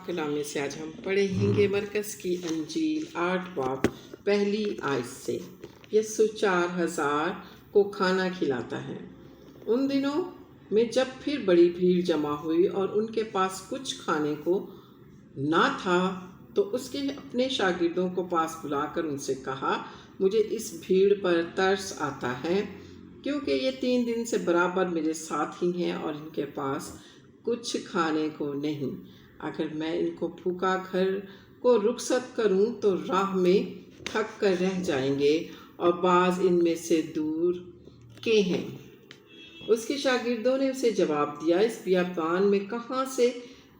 پاک کلام سے آج ہم پڑھیں گے مرکز کی انجیل 8 باب پہلی آیت سے۔ یسوع 4000 کو کھانا کھلاتا ہے۔ ان دنوں میں جب پھر بڑی بھیڑ جمع ہوئی اور ان کے پاس کچھ کھانے کو نہ تھا تو اس کے اپنے شاگردوں کو پاس بلا کر ان سے کہا، مجھے اس بھیڑ پر ترس آتا ہے کیونکہ یہ 3 دن سے برابر میرے ساتھ ہی ہیں اور ان کے پاس کچھ کھانے کو نہیں۔ اگر میں ان کو بھوکا گھر کو رخصت کروں تو راہ میں تھک کر رہ جائیں گے اور بعض ان میں سے دور کے ہیں۔ اس کے شاگردوں نے اسے جواب دیا، اس بیابان میں کہاں سے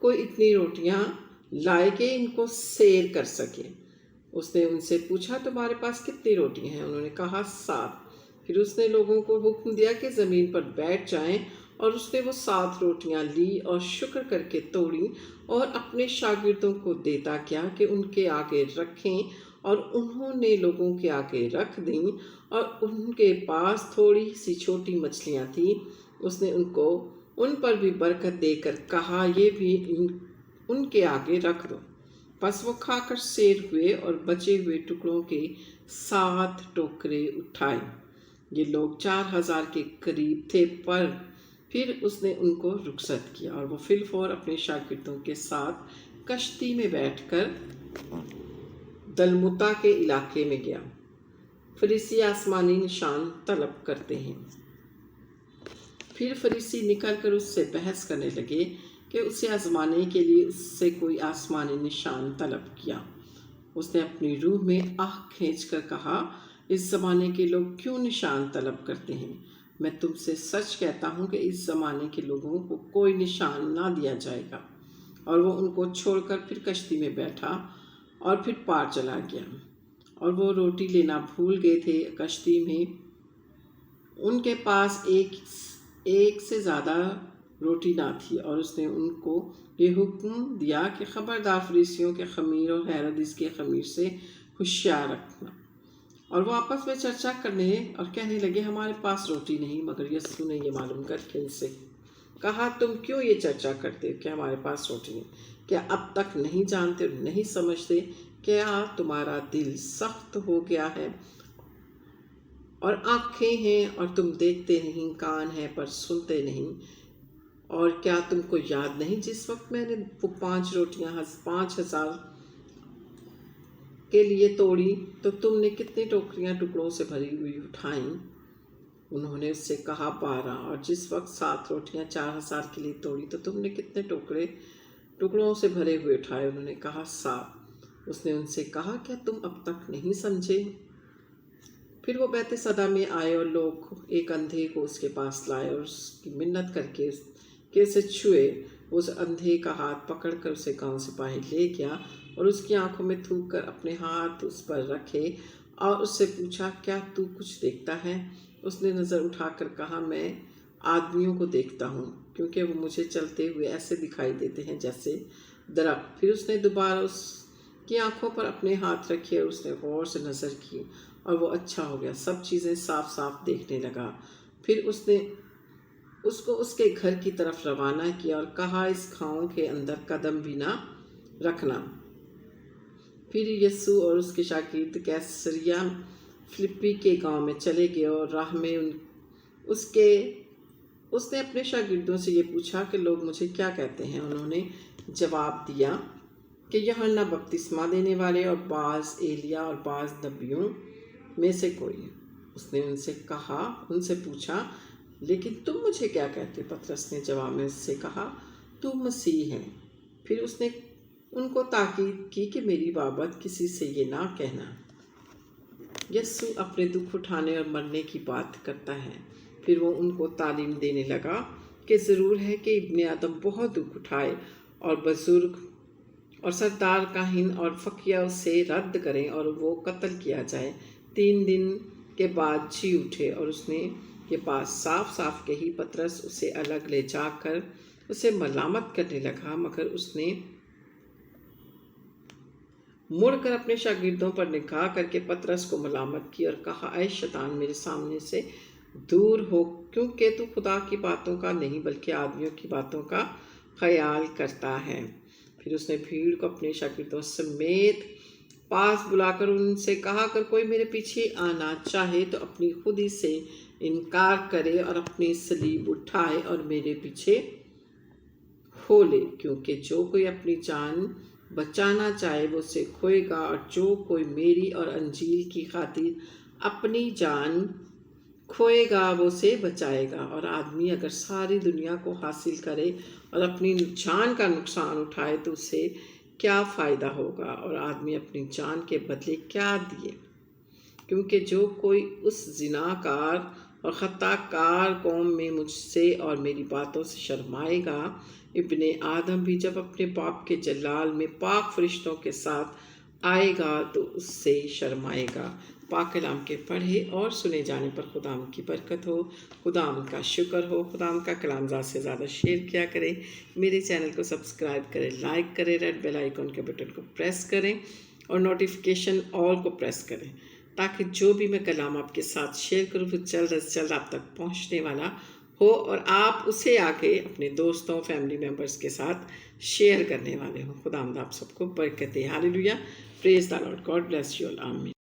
کوئی اتنی روٹیاں لائے کہ ان کو سیر کر سکے؟ اس نے ان سے پوچھا، تمہارے پاس کتنی روٹی ہیں؟ انہوں نے کہا 7۔ پھر اس نے لوگوں کو حکم دیا کہ زمین پر بیٹھ جائیں، اور اس نے وہ 7 روٹیاں لی اور شکر کر کے توڑیں اور اپنے شاگردوں کو دیتا کیا کہ ان کے آگے رکھیں، اور انہوں نے لوگوں کے آگے رکھ دیں، اور ان کے پاس تھوڑی سی چھوٹی مچھلیاں تھیں۔ اس نے ان پر بھی برکت دے کر کہا، یہ بھی ان کے آگے رکھ دو۔ پس وہ کھا کر سیر ہوئے اور بچے ہوئے ٹکڑوں کے 7 ٹوکرے اٹھائے۔ یہ لوگ 4000 کے قریب تھے، پر پھر اس نے ان کو رخصت کیا اور وہ فی الفور اپنے شاگردوں کے ساتھ کشتی میں بیٹھ کر دلمتا کے علاقے میں گیا۔ فریسی آسمانی نشان طلب کرتے ہیں۔ پھر فریسی نکل کر اس سے بحث کرنے لگے کہ اسے آزمانے کے لیے اس سے کوئی آسمانی نشان طلب کیا۔ اس نے اپنی روح میں آہ کھینچ کر کہا، اس زمانے کے لوگ کیوں نشان طلب کرتے ہیں؟ میں تم سے سچ کہتا ہوں کہ اس زمانے کے لوگوں کو کوئی نشان نہ دیا جائے گا۔ اور وہ ان کو چھوڑ کر پھر کشتی میں بیٹھا اور پھر پار چلا گیا، اور وہ روٹی لینا بھول گئے تھے۔ کشتی میں ان کے پاس ایک سے زیادہ روٹی نہ تھی، اور اس نے ان کو یہ حکم دیا کہ خبردار، فریسیوں کے خمیر اور ہیرودیس کے خمیر سے ہوشیار رکھنا۔ اور وہ آپس میں چرچا کرنے اور کہنے لگے، ہمارے پاس روٹی نہیں۔ مگر یسوع نے یہ معلوم کر کے ان سے کہا، تم کیوں یہ چرچا کرتے ہو کہ ہمارے پاس روٹی نہیں؟ کیا اب تک نہیں جانتے اور نہیں سمجھتے؟ کیا تمہارا دل سخت ہو گیا ہے؟ اور آنکھیں ہیں اور تم دیکھتے نہیں، کان ہیں پر سنتے نہیں؟ اور کیا تم کو یاد نہیں جس وقت میں نے وہ 5 روٹیاں 5000 کے لیے توڑی تو تم نے کتنی ٹوکریاں ٹکڑوں سے بھری ہوئی اٹھائیں؟ انہوں نے اس سے کہا 12۔ اور جس وقت 7 روٹیاں 4000 کے لیے توڑی تو تم نے کتنے ٹکڑوں سے بھرے ہوئے اٹھائے؟ انہوں نے کہا 7۔ اس نے ان سے کہا، کیا تم اب تک نہیں سمجھے؟ پھر وہ بیت صدا میں آئے اور لوگ ایک اندھے کو اس کے پاس لائے اور اس کی منت کر کے کہ اسے چھوئے۔ اس اندھے کا ہاتھ پکڑ کر اسے گاؤں سے باہر لے گیا اور اس کی آنکھوں میں تھوک کر اپنے ہاتھ اس پر رکھے اور اس سے پوچھا، کیا تو کچھ دیکھتا ہے؟ اس نے نظر اٹھا کر کہا، میں آدمیوں کو دیکھتا ہوں، کیونکہ وہ مجھے چلتے ہوئے ایسے دکھائی دیتے ہیں جیسے درخت۔ پھر اس نے دوبارہ اس کی آنکھوں پر اپنے ہاتھ رکھے اور اس نے غور سے نظر کی اور وہ اچھا ہو گیا، سب چیزیں صاف صاف دیکھنے لگا۔ پھر اس نے اس کو اس کے گھر کی طرف روانہ کیا اور کہا، اس گاؤں کے اندر قدم بھی نہ رکھنا۔ پھر یسوع اور اس کے شاگرد کیسریا فلپی کے گاؤں میں چلے گئے، اور راہ میں اس نے اپنے شاگردوں سے یہ پوچھا کہ لوگ مجھے کیا کہتے ہیں؟ انہوں نے جواب دیا کہ یوحنا بپتسمہ دینے والے، اور بعض ایلیا، اور بعض نبیوں میں سے کوئی۔ اس نے ان سے پوچھا، لیکن تم مجھے کیا کہتے ہو؟ پطرس نے جواب میں اس سے کہا، تو مسیح ہے۔ پھر اس نے ان کو تاکید کی کہ میری بابت کسی سے یہ نہ کہنا۔ یسوع اپنے دکھ اٹھانے اور مرنے کی بات کرتا ہے۔ پھر وہ ان کو تعلیم دینے لگا کہ ضرور ہے کہ ابن آدم بہت دکھ اٹھائے اور بزرگ اور سردار کاہن اور فقیہ اسے رد کریں اور وہ قتل کیا جائے، 3 دن کے بعد جی اٹھے۔ اور اس نے یہ بات صاف صاف کہی۔ پطرس اسے الگ لے جا کر اسے ملامت کرنے لگا، مگر اس نے مڑ کر اپنے شاگردوں پر نگاہ کر کے پطرس کو ملامت کی اور کہا، اے شیطان، میرے سامنے سے دور ہو، کیونکہ تو خدا کی باتوں کا نہیں بلکہ آدمیوں کی باتوں کا خیال کرتا ہے۔ پھر اس نے بھیڑ کو اپنے شاگردوں سمیت پاس بلا کر ان سے کہا، اگر کوئی میرے پیچھے آنا چاہے تو اپنی خودی سے انکار کرے اور اپنی صلیب اٹھائے اور میرے پیچھے ہو لے، کیونکہ جو کوئی اپنی جان بچانا چاہے وہ اسے کھوئے گا، اور جو کوئی میری اور انجیل کی خاطر اپنی جان کھوئے گا وہ اسے بچائے گا۔ اور آدمی اگر ساری دنیا کو حاصل کرے اور اپنی جان کا نقصان اٹھائے تو اسے کیا فائدہ ہوگا، اور آدمی اپنی جان کے بدلے کیا دیے؟ کیونکہ جو کوئی اس زناکار اور خطا کار قوم میں مجھ سے اور میری باتوں سے شرمائے گا، ابن آدم بھی جب اپنے باپ کے جلال میں پاک فرشتوں کے ساتھ آئے گا تو اس سے شرمائے گا۔ پاک کلام کے پڑھے اور سنے جانے پر خداوند کی برکت ہو، خداوند کا شکر ہو۔ خداوند کا کلام زیادہ سے زیادہ شیئر کیا کریں، میرے چینل کو سبسکرائب کریں، لائک کریں، ریڈ بیل آئیکن کے بٹن کو پریس کریں اور نوٹیفیکیشن آل کو پریس کریں، تاکہ جو بھی میں کلام آپ کے ساتھ شیئر کروں وہ جلد از جلد آپ تک پہنچنے والا ہو اور آپ اسے آگے اپنے دوستوں فیملی ممبرس کے ساتھ شیئر کرنے والے ہوں۔ خداوند آپ سب کو برکت دے۔ Hallelujah, praise the Lord, God bless you all, آمین۔